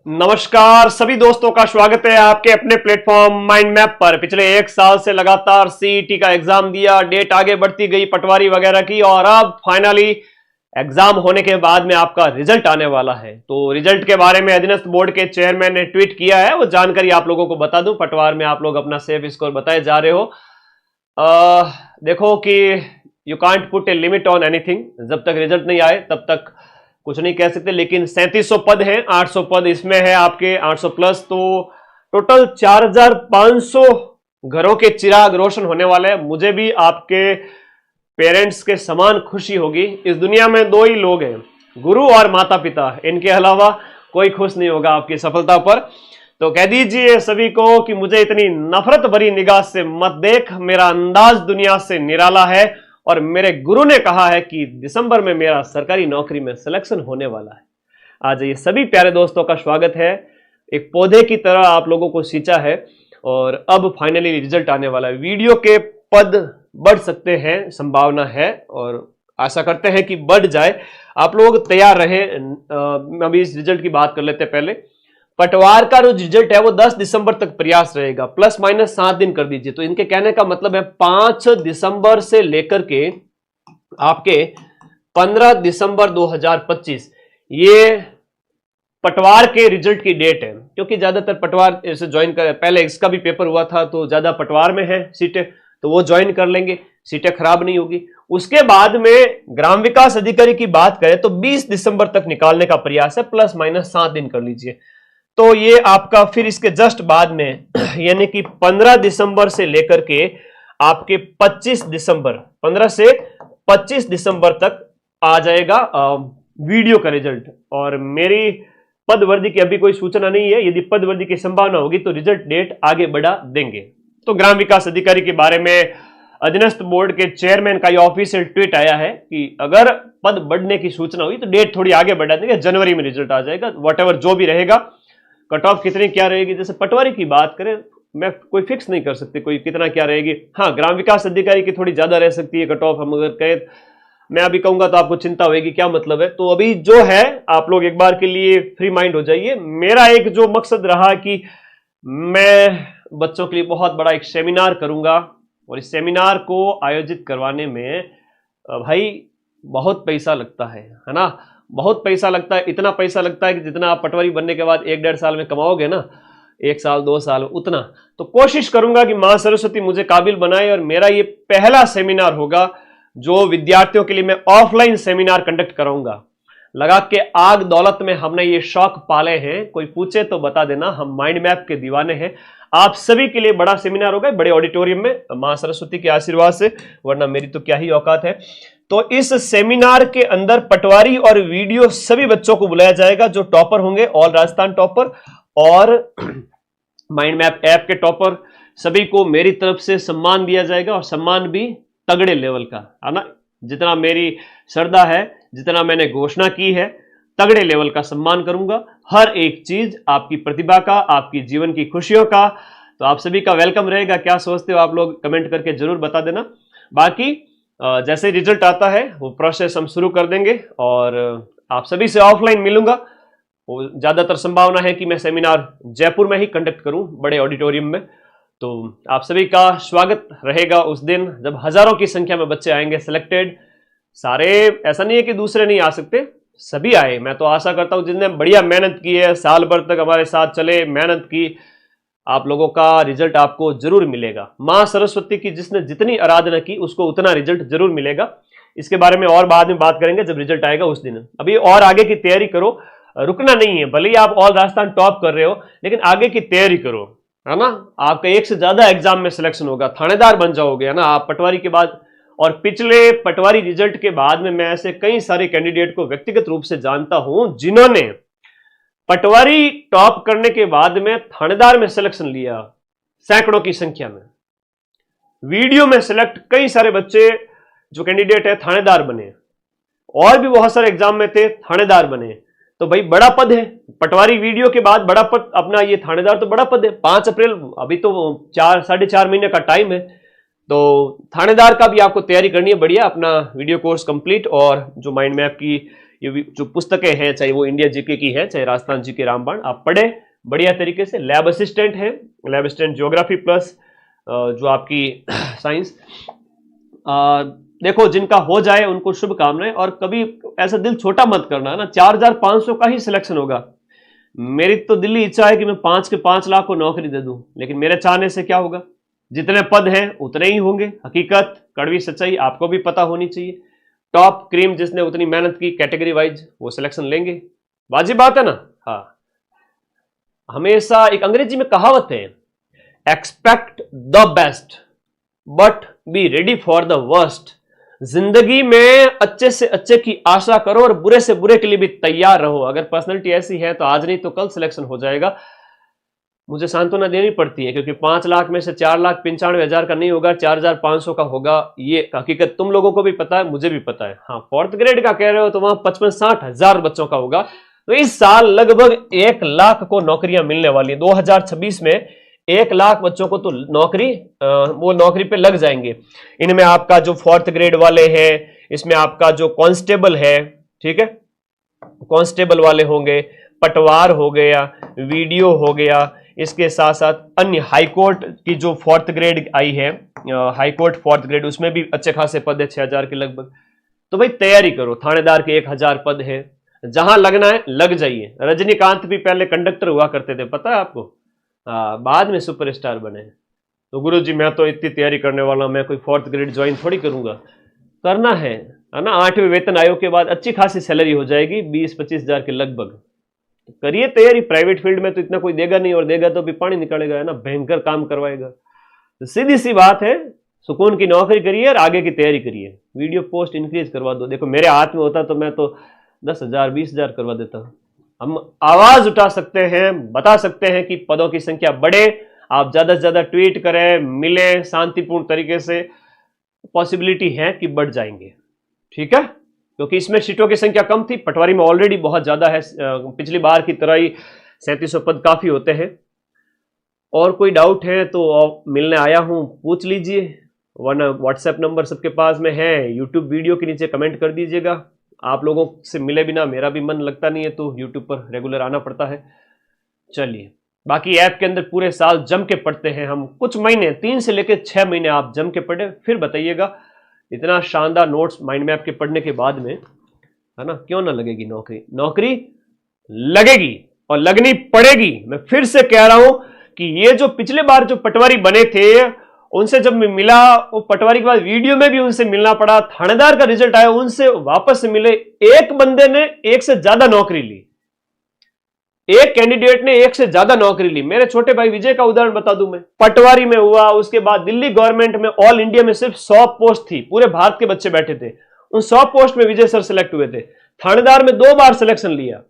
नमस्कार सभी दोस्तों का स्वागत है आपके अपने प्लेटफॉर्म माइंड मैप पर। पिछले एक साल से लगातार सीईटी का एग्जाम दिया, डेट आगे बढ़ती गई पटवारी वगैरह की, और अब फाइनली एग्जाम होने के बाद में आपका रिजल्ट आने वाला है। तो रिजल्ट के बारे में अधीनस्थ बोर्ड के चेयरमैन ने ट्वीट किया है, वो जानकारी आप लोगों को बता दूं। पटवार में आप लोग अपना सेफ स्कोर बताए जा रहे हो। देखो कि you can't put a limit on anything, जब तक रिजल्ट नहीं आए तब तक कुछ नहीं कह सकते। लेकिन 3700 पद हैं, 800 पद इसमें है आपके 800 प्लस, तो टोटल 4500 घरों के चिराग रोशन होने वाले हैं। मुझे भी आपके पेरेंट्स के समान खुशी होगी। इस दुनिया में दो ही लोग हैं, गुरु और माता पिता, इनके अलावा कोई खुश नहीं होगा आपकी सफलता पर। तो कह दीजिए सभी को कि मुझे इतनी नफरत भरी निगाह से मत देख, मेरा अंदाज दुनिया से निराला है और मेरे गुरु ने कहा है कि दिसंबर में मेरा सरकारी नौकरी में सिलेक्शन होने वाला है। आज ये सभी प्यारे दोस्तों का स्वागत है। एक पौधे की तरह आप लोगों को सींचा है और अब फाइनली रिजल्ट आने वाला है। वीडियो के पद बढ़ सकते हैं, संभावना है, और आशा करते हैं कि बढ़ जाए। आप लोग तैयार रहे। अभी इस रिजल्ट की बात कर लेते हैं। पहले पटवार का जो रिजल्ट है वो 10 दिसंबर तक प्रयास रहेगा, प्लस माइनस 7 दिन कर दीजिए। तो इनके कहने का मतलब है 5 दिसंबर से लेकर के आपके 15 दिसंबर 2025 ये पटवार के रिजल्ट की डेट है। क्योंकि ज्यादातर पटवार इसे ज्वाइन कर, पहले इसका भी पेपर हुआ था तो ज्यादा पटवार में है सीटें, तो वो ज्वाइन कर लेंगे, सीटें खराब नहीं होगी। उसके बाद में ग्राम विकास अधिकारी की बात करें तो 20 दिसंबर तक निकालने का प्रयास है, प्लस माइनस 7 दिन कर लीजिए। तो ये आपका फिर इसके जस्ट बाद में यानी कि 15 दिसंबर से लेकर के आपके 25 दिसंबर, 15 से 25 दिसंबर तक आ जाएगा वीडियो का रिजल्ट। और मेरी पद वर्दी की अभी कोई सूचना नहीं है, यदि पद वर्दी की संभावना होगी तो रिजल्ट डेट आगे बढ़ा देंगे। तो ग्राम विकास अधिकारी के बारे में अधीनस्थ बोर्ड के चेयरमैन का यह ऑफिशियल ट्वीट आया है कि अगर पद बढ़ने की सूचना हुई तो डेट थोड़ी आगे बढ़ा देंगे, जनवरी में रिजल्ट आ जाएगा। वॉट जो भी रहेगा, कट ऑफ कितनी क्या रहेगी, जैसे पटवारी की बात करें मैं कोई फिक्स नहीं कर सकती कोई कितना क्या रहेगी। हाँ, ग्राम विकास अधिकारी की थोड़ी ज्यादा रह सकती है कट ऑफ, हम अगर कहें मैं अभी कहूंगा तो आपको चिंता होगी, क्या मतलब है। तो अभी जो है आप लोग एक बार के लिए फ्री माइंड हो जाइए। मेरा एक जो मकसद रहा कि मैं बच्चों के लिए बहुत बड़ा एक सेमिनार करूंगा, और इस सेमिनार को आयोजित करवाने में भाई बहुत पैसा लगता है ना, बहुत पैसा लगता है। इतना पैसा लगता है कि जितना आप पटवारी बनने के बाद 1-1.5 साल में कमाओगे ना, 1 साल 2 साल उतना। तो कोशिश करूंगा कि मां सरस्वती मुझे काबिल बनाए, और मेरा ये पहला सेमिनार होगा जो विद्यार्थियों के लिए मैं ऑफलाइन सेमिनार कंडक्ट कराऊंगा। लगा के आग दौलत में हमने ये शौक पाले हैं, कोई पूछे तो बता देना, हम माइंड मैप के दीवाने हैं। आप सभी के लिए बड़ा सेमिनार होगा, बड़े ऑडिटोरियम में, मां सरस्वती के आशीर्वाद से, वरना मेरी तो क्या ही औकात है। तो इस सेमिनार के अंदर पटवारी और वीडियो सभी बच्चों को बुलाया जाएगा जो टॉपर होंगे, ऑल राजस्थान टॉपर और माइंड मैप ऐप के टॉपर, सभी को मेरी तरफ से सम्मान दिया जाएगा, और सम्मान भी तगड़े लेवल का है ना। जितना मेरी श्रद्धा है, जितना मैंने घोषणा की है, तगड़े लेवल का सम्मान करूंगा। हर एक चीज आपकी प्रतिभा का, आपकी जीवन की खुशियों का। तो आप सभी का वेलकम रहेगा। क्या सोचते हो आप लोग, कमेंट करके जरूर बता देना। बाकी जैसे रिजल्ट आता है वो प्रोसेस हम शुरू कर देंगे, और आप सभी से ऑफलाइन मिलूंगा। वो ज्यादातर संभावना है कि मैं सेमिनार जयपुर में ही कंडक्ट करूं, बड़े ऑडिटोरियम में। तो आप सभी का स्वागत रहेगा उस दिन जब हजारों की संख्या में बच्चे आएंगे सिलेक्टेड। सारे, ऐसा नहीं है कि दूसरे नहीं आ सकते, सभी आए। मैं तो आशा करता हूं जिनने बढ़िया मेहनत की है, साल भर तक हमारे साथ चले, मेहनत की, आप लोगों का रिजल्ट आपको जरूर मिलेगा। मां सरस्वती की जिसने जितनी आराधना की उसको उतना रिजल्ट जरूर मिलेगा। इसके बारे में और बाद में बात करेंगे जब रिजल्ट आएगा उस दिन। अभी और आगे की तैयारी करो, रुकना नहीं है। भले ही आप ऑल राजस्थान टॉप कर रहे हो, लेकिन आगे की तैयारी करो, है ना। आपका एक से ज्यादा एग्जाम में सिलेक्शन होगा, थानेदार बन जाओगे, है ना, आप पटवारी के बाद। और पिछले पटवारी रिजल्ट के बाद में मैं ऐसे कई सारे कैंडिडेट को व्यक्तिगत रूप से जानता हूं जिन्होंने पटवारी टॉप करने के बाद में थानेदार में सिलेक्शन लिया, सैकड़ों की संख्या में। वीडियो में सिलेक्ट कई सारे बच्चे जो कैंडिडेट है थानेदार बने, और भी बहुत सारे एग्जाम में थे, थानेदार बने। तो भाई बड़ा पद है, पटवारी वीडियो के बाद बड़ा पद अपना, ये थानेदार तो बड़ा पद है। 5 अप्रैल, अभी तो 4-4.5 महीने का टाइम है। तो थानेदार का भी आपको तैयारी करनी है बढ़िया, अपना वीडियो कोर्स कंप्लीट, और जो माइंड मैप की ये जो पुस्तकें हैं, चाहे वो इंडिया जीके की है, चाहे राजस्थान जीके रामबाण, आप पढ़े बढ़िया तरीके से। लैब असिस्टेंट है, लैब असिस्टेंट ज्योग्राफी प्लस जो आपकी साइंस, देखो जिनका हो जाए उनको शुभकामनाएं। और कभी ऐसा दिल छोटा मत करना ना, 4500 का ही सिलेक्शन होगा। मेरी तो दिल्ली इच्छा है कि मैं 5 के 5 लाख को नौकरी दे दूं, लेकिन मेरे चाहने से क्या होगा, जितने पद हैं उतने ही होंगे। हकीकत, कड़वी सच्चाई आपको भी पता होनी चाहिए। टॉप क्रीम जिसने उतनी मेहनत की कैटेगरी वाइज, वो सिलेक्शन लेंगे, वाजिब बात है ना। हाँ, हमेशा एक अंग्रेजी में कहावत है, expect the best but be ready for the worst. जिंदगी में अच्छे से अच्छे की आशा करो और बुरे से बुरे के लिए भी तैयार रहो। अगर पर्सनैलिटी ऐसी है तो आज नहीं तो कल सिलेक्शन हो जाएगा। मुझे सांत्वना देनी पड़ती है क्योंकि 5 लाख में से 4,95,000 का नहीं होगा, 4,500 का होगा। ये हकीकत तुम लोगों को भी पता है, मुझे भी पता है। हाँ, 4th ग्रेड का कह रहे हो तो वहां 55-60 हजार बच्चों का होगा। तो इस साल लगभग 1 लाख को नौकरियां मिलने वाली है। 2026 में 1 लाख बच्चों को तो नौकरी, वो नौकरी पे लग जाएंगे। इनमें आपका जो 4th ग्रेड वाले हैं, इसमें आपका जो कांस्टेबल है, ठीक है, कांस्टेबल वाले होंगे, पटवार हो गया, वीडियो हो गया, इसके साथ साथ अन्य हाईकोर्ट की जो 4th ग्रेड आई है, हाईकोर्ट 4th ग्रेड, उसमें भी अच्छे खासे पद है, 6,000 के लगभग। तो भाई तैयारी करो। थानेदार के 1,000 पद है, जहां लगना है लग जाइए। रजनीकांत भी पहले कंडक्टर हुआ करते थे, पता है आपको, बाद में सुपरस्टार बने। तो गुरुजी मैं तो इतनी तैयारी करने वाला, मैं कोई 4th ग्रेड ज्वाइन थोड़ी करूंगा। करना है ना। 8वें वेतन आयोग के बाद अच्छी खासी सैलरी हो जाएगी, 20-25 हजार के लगभग। करिए तैयारी। प्राइवेट फील्ड में तो इतना कोई देगा नहीं, और देगा तो भी पानी निकालेगा, है ना, भयंकर काम करवाएगा। तो सीधी सी बात है, सुकून की नौकरी करिए और आगे की तैयारी करिए। वीडियो पोस्ट इंक्रीज करवा दो। देखो मेरे हाथ में होता तो मैं तो 10,000 20,000 करवा देता। हम आवाज उठा सकते हैं, बता सकते हैं कि पदों की संख्या बढ़े। आप ज्यादा से ज्यादा ट्वीट करें, मिले शांतिपूर्ण तरीके से, पॉसिबिलिटी है कि बढ़ जाएंगे। ठीक है, क्योंकि इसमें सीटों की संख्या कम थी, पटवारी में ऑलरेडी बहुत ज्यादा है। पिछली बार की तरह ही 3700 पद काफी होते हैं। और कोई डाउट है तो मिलने आया हूं, पूछ लीजिए, वरना व्हाट्सएप नंबर सबके पास में है। यूट्यूब वीडियो के नीचे कमेंट कर दीजिएगा। आप लोगों से मिले बिना मेरा भी मन लगता नहीं है, तो यूट्यूब पर रेगुलर आना पड़ता है। चलिए, बाकी ऐप के अंदर पूरे साल जम के पढ़ते हैं हम। कुछ महीने, 3 से लेकर 6 महीने आप जम के पढ़े, फिर बताइएगा इतना शानदार नोट्स माइंड मैप के पढ़ने के बाद में, है ना, क्यों ना लगेगी नौकरी। नौकरी लगेगी और लगनी पड़ेगी। मैं फिर से कह रहा हूं कि ये जो पिछले बार जो पटवारी बने थे, उनसे जब मैं मिला, वो पटवारी के बाद वीडियो में भी उनसे मिलना पड़ा, थानेदार का रिजल्ट आया, उनसे वापस से मिले। एक बंदे ने 1 से ज्यादा नौकरी ली, एक कैंडिडेट ने 1 से ज्यादा नौकरी ली। मेरे छोटे भाई विजय का उदाहरण बता दूं मैं, पटवारी में हुआ, उसके बाद दिल्ली गवर्नमेंट में ऑल इंडिया में सिर्फ 100 पोस्ट थी, पूरे भारत के बच्चे बैठे थे, उन 100 पोस्ट में विजय सर सिलेक्ट हुए थे। थानेदार में 2 बार सिलेक्शन लिया,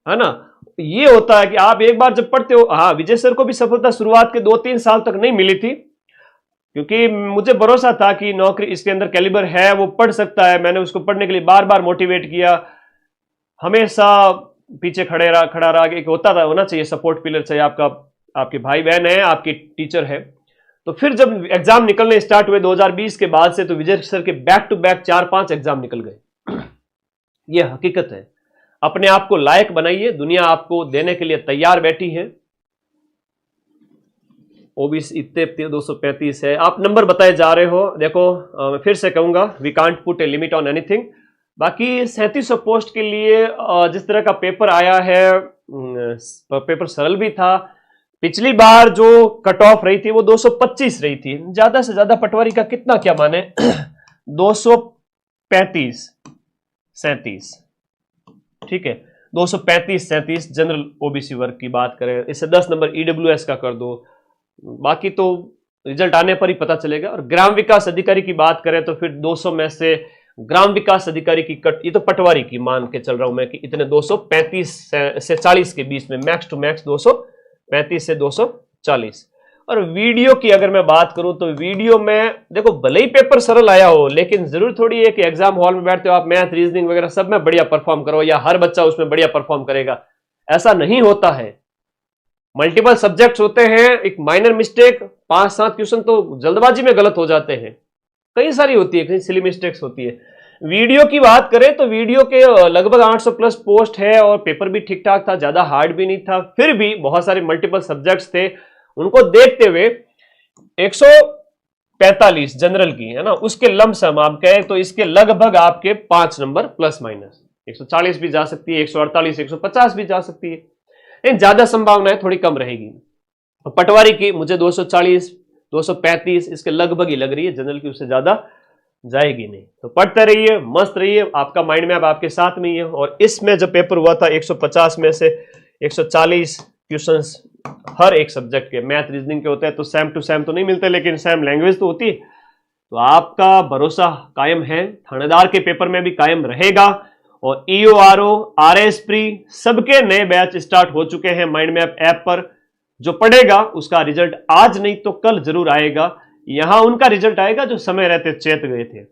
है ना। ये होता है कि आप एक बार जब पढ़ते हो। हाँ, विजय सर को भी सफलता शुरुआत के 2-3 साल तक नहीं मिली थी, क्योंकि मुझे भरोसा था कि नौकरी इसके अंदर कैलिबर है, वो पढ़ सकता है। मैंने उसको पढ़ने के लिए बार बार मोटिवेट किया, हमेशा पीछे खड़ा रहा। एक होता था, होना चाहिए सपोर्ट पिलर, चाहिए आपका, आपके भाई बहन है, आपकी टीचर है। तो फिर जब एग्जाम निकलने स्टार्ट हुए 2020 के बाद से, तो विजय सर के बैक टू बैक 4-5 एग्जाम निकल गए। ये हकीकत है। अपने आप को लायक बनाइए, दुनिया आपको देने के लिए तैयार बैठी है। ओबीसी इतने 235 है, आप नंबर बताए जा रहे हो। देखो मैं फिर से कहूंगा, we can't put a limit on anything. बाकी 3700 पोस्ट के लिए जिस तरह का पेपर आया है, पेपर सरल भी था। पिछली बार जो कट ऑफ रही थी वो 225 रही थी। ज्यादा से ज्यादा पटवारी का कितना क्या माने 235 37, ठीक है, 235-37 जनरल ओबीसी वर्ग की बात करें। इससे 10 नंबर ईडब्ल्यूएस का कर दो, बाकी तो रिजल्ट आने पर ही पता चलेगा। और ग्राम विकास अधिकारी की बात करें तो फिर 200 में से ग्राम विकास अधिकारी की कट, ये तो पटवारी की मान के चल रहा हूं मैं कि इतने 235 से 40 के बीच में, मैक्स टू मैक्स 235 से 240। और वीडियो की अगर मैं बात करूं तो वीडियो में देखो, भले ही पेपर सरल आया हो, लेकिन जरूर थोड़ी है कि एग्जाम हॉल में बैठते हो आप, मैथ रीजनिंग वगैरह सब में बढ़िया परफॉर्म करो, या हर बच्चा उसमें बढ़िया परफॉर्म करेगा, ऐसा नहीं होता है। मल्टीपल सब्जेक्ट्स होते हैं, एक माइनर मिस्टेक, 5-7 क्वेश्चन तो जल्दबाजी में गलत हो जाते हैं, कई सारी होती है, कई सिली मिस्टेक्स होती है। वीडियो की बात करें तो वीडियो के लगभग 800 प्लस पोस्ट है और पेपर भी ठीक ठाक था, ज्यादा हार्ड भी नहीं था, फिर भी बहुत सारे मल्टीपल सब्जेक्ट्स थे, उनको देखते हुए 145 जनरल की है ना, उसके लमसम आप कहें तो इसके लगभग आपके 5 नंबर प्लस माइनस 140 भी जा सकती है, 148 150 भी जा सकती है, लेकिन ज्यादा संभावनाएं थोड़ी कम रहेगी। पटवारी की मुझे 240 235 इसके लगभग ही लग रही है, जनरल की उससे ज्यादा जाएगी नहीं। तो पढ़ते रहिए, मस्त रहिए, आपका माइंड मैप आपके साथ में ही है। और इसमें जब पेपर हुआ था 150 में से 140 क्वेश्चंस हर एक सब्जेक्ट के, मैथ रीजनिंग के होते हैं, तो सेम टू सेम तो नहीं मिलते, लेकिन सेम लैंग्वेज तो होती है। तो आपका भरोसा कायम है, थानेदार के पेपर में भी कायम रहेगा। और ईओ आरओ आरएस प्री सबके नए बैच स्टार्ट हो चुके हैं माइंड मैप ऐप पर। जो पढ़ेगा उसका रिजल्ट आज नहीं तो कल जरूर आएगा। यहां उनका रिजल्ट आएगा जो समय रहते चेत गए थे।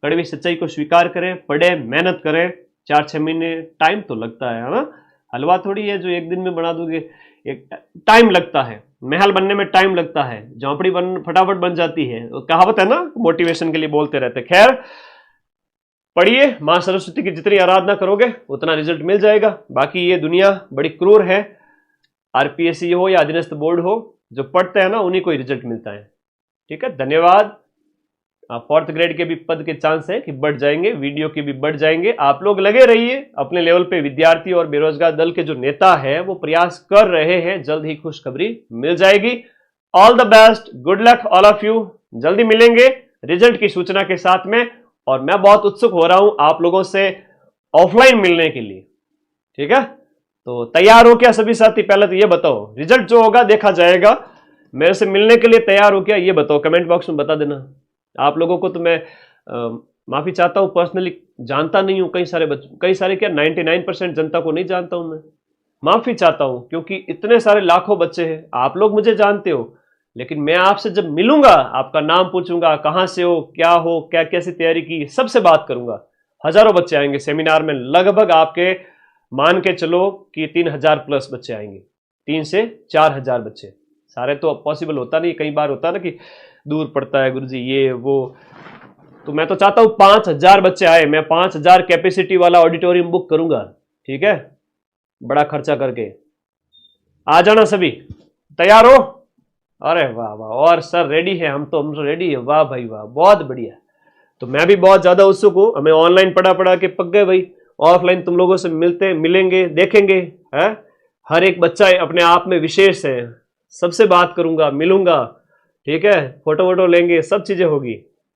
कड़वी सच्चाई को स्वीकार करें, पढ़े, मेहनत करें। 4-6 महीने टाइम तो लगता है ना, हलवा थोड़ी है जो एक दिन में बना दोगे। एक टाइम लगता है, महल बनने में टाइम लगता है, झोंपड़ी फटाफट बन जाती है। कहावत है ना, मोटिवेशन के लिए बोलते रहते। खैर पढ़िए, मां सरस्वती की जितनी आराधना करोगे उतना रिजल्ट मिल जाएगा। बाकी ये दुनिया बड़ी क्रूर है, आरपीएससी हो या अधीनस्थ बोर्ड हो, जो पढ़ते हैं ना उन्हीं को ही रिजल्ट मिलता है। ठीक है, धन्यवाद। 4th ग्रेड के भी पद के चांस है कि बढ़ जाएंगे, वीडियो के भी बढ़ जाएंगे। आप लोग लगे रहिए अपने लेवल पे। विद्यार्थी और बेरोजगार दल के जो नेता है वो प्रयास कर रहे हैं, जल्द ही खुशखबरी मिल जाएगी। All the best, good luck all of you. जल्दी मिलेंगे रिजल्ट की सूचना के साथ में। और मैं बहुत उत्सुक हो रहा हूं आप लोगों से ऑफलाइन मिलने के लिए। ठीक है, तो तैयार हो क्या सभी साथी? पहले तो ये बताओ, रिजल्ट जो होगा देखा जाएगा, मेरे से मिलने के लिए तैयार हो क्या, ये बताओ, कमेंट बॉक्स में बता देना। आप लोगों को तो मैं माफी चाहता हूं, पर्सनली जानता नहीं हूं, कई सारे क्या 99% जनता को नहीं जानता हूं मैं, माफी चाहता हूं, क्योंकि इतने सारे लाखों बच्चे हैं। आप लोग मुझे जानते हो, लेकिन मैं आपसे जब मिलूंगा आपका नाम पूछूंगा, कहां से हो, क्या कैसी तैयारी की, सबसे बात करूंगा। हजारों बच्चे आएंगे सेमिनार में, लगभग आपके मान के चलो कि 3000 प्लस बच्चे आएंगे, 3 से 4000 बच्चे। सारे तो पॉसिबल होता नहीं, कई बार होता ना कि दूर पड़ता है गुरुजी ये वो। तो मैं तो चाहता हूं 5000 बच्चे आए, मैं 5000 कैपेसिटी वाला ऑडिटोरियम बुक करूंगा। ठीक है, बड़ा खर्चा करके। आ जाना सभी, तैयार हो? अरे वाह वाह, और सर रेडी है, हम तो रेडी है। वाह भाई वाह, बहुत बढ़िया। तो मैं भी बहुत ज्यादा उत्सुक हूं। हमें ऑनलाइन पढ़ा के पक गए भाई, ऑफलाइन तुम लोगों से मिलेंगे, देखेंगे। है, हर एक बच्चा अपने आप में विशेष है, सबसे बात करूंगा, मिलूंगा। ठीक है, फोटो वोटो लेंगे, सब चीजें होगी।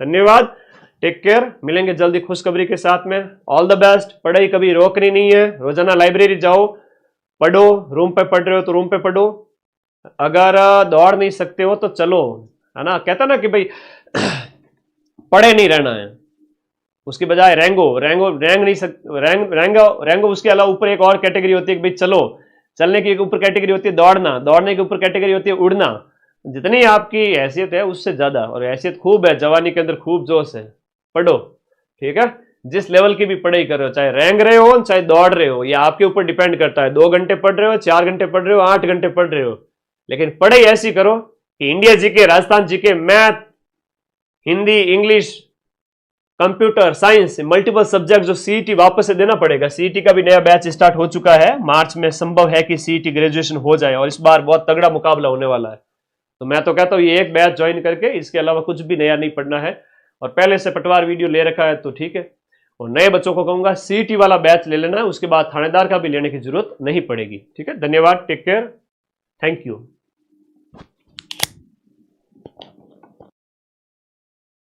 धन्यवाद, टेक केयर, मिलेंगे जल्दी खुशखबरी के साथ में। All the best. पढ़ाई कभी रोकनी नहीं है, रोजाना लाइब्रेरी जाओ, पढ़ो। रूम पे पढ़ रहे हो तो रूम पे पढ़ो, अगर दौड़ नहीं सकते हो तो चलो, है ना। कहता ना कि भाई पढ़े नहीं रहना है, उसके बजाय रैंगो। उसके अलावा ऊपर एक और कैटेगरी होती है कि भाई चलो, चलने की ऊपर कैटेगरी होती है दौड़ना, दौड़ने के ऊपर कैटेगरी होती है उड़ना। जितनी आपकी हैसियत है उससे ज्यादा, और हैसियत खूब है, जवानी के अंदर खूब जोश है, पढ़ो। ठीक है, जिस लेवल की भी पढ़ाई कर रहे हो, चाहे रैंक रहे हो चाहे दौड़ रहे हो, ये आपके ऊपर डिपेंड करता है। 2 घंटे पढ़ रहे हो, 4 घंटे पढ़ रहे हो, 8 घंटे पढ़ रहे हो, लेकिन पढ़ाई ऐसी करो कि India GK, Rajasthan GK, math, Hindi, English, computer science, multiple subject जो सीईटी वापस से देना पड़ेगा। सीईटी का भी नया बैच स्टार्ट हो चुका है, मार्च में संभव है कि सीईटी ग्रेजुएशन हो जाए, और इस बार बहुत तगड़ा मुकाबला होने वाला है। तो मैं तो कहता हूं ये एक बैच ज्वाइन करके, इसके अलावा कुछ भी नया नहीं पढ़ना है, और पहले से पटवार वीडियो ले रखा है तो ठीक है। और नए बच्चों को कहूंगा सीईटी वाला बैच ले लेना है, उसके बाद थानेदार का भी लेने की जरूरत नहीं पड़ेगी। ठीक है, धन्यवाद, टेक केयर, थैंक यू।